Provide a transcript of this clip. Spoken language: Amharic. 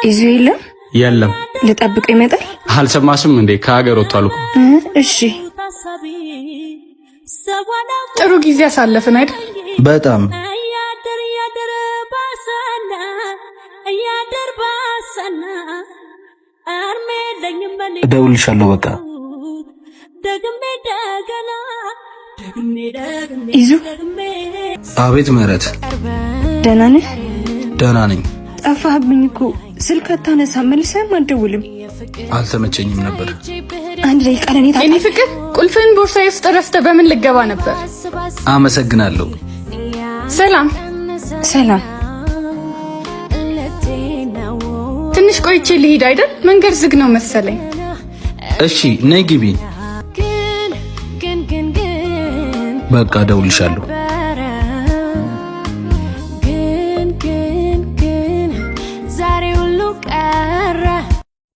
ይዙ የለም ልጠብቀው ይመጣል። አልሰማሽም እንዴ? ከሀገር ወጥቷል እኮ። እሺ ጥሩ ጊዜ አሳለፍን አይደል? በጣም እደውልልሻለሁ በቃ። ይዙ አቤት ምህረት። ደህና ነህ? ደህና ነኝ። ጠፋህብኝ እኮ ስልክ አታነሳም፣ መልሰህም አትደውልም። አልተመቸኝም ነበር። አንድ ደቂቃ ለኔ እኔ ፍቅር ቁልፍህን ቦርሳዬ ውስጥ ረስተህ በምን ልገባ ነበር? አመሰግናለሁ። ሰላም ሰላም። ትንሽ ቆይቼ ልሂድ አይደል? መንገድ ዝግ ነው መሰለኝ። እሺ ነይ ግቢ። በቃ እደውልልሻለሁ።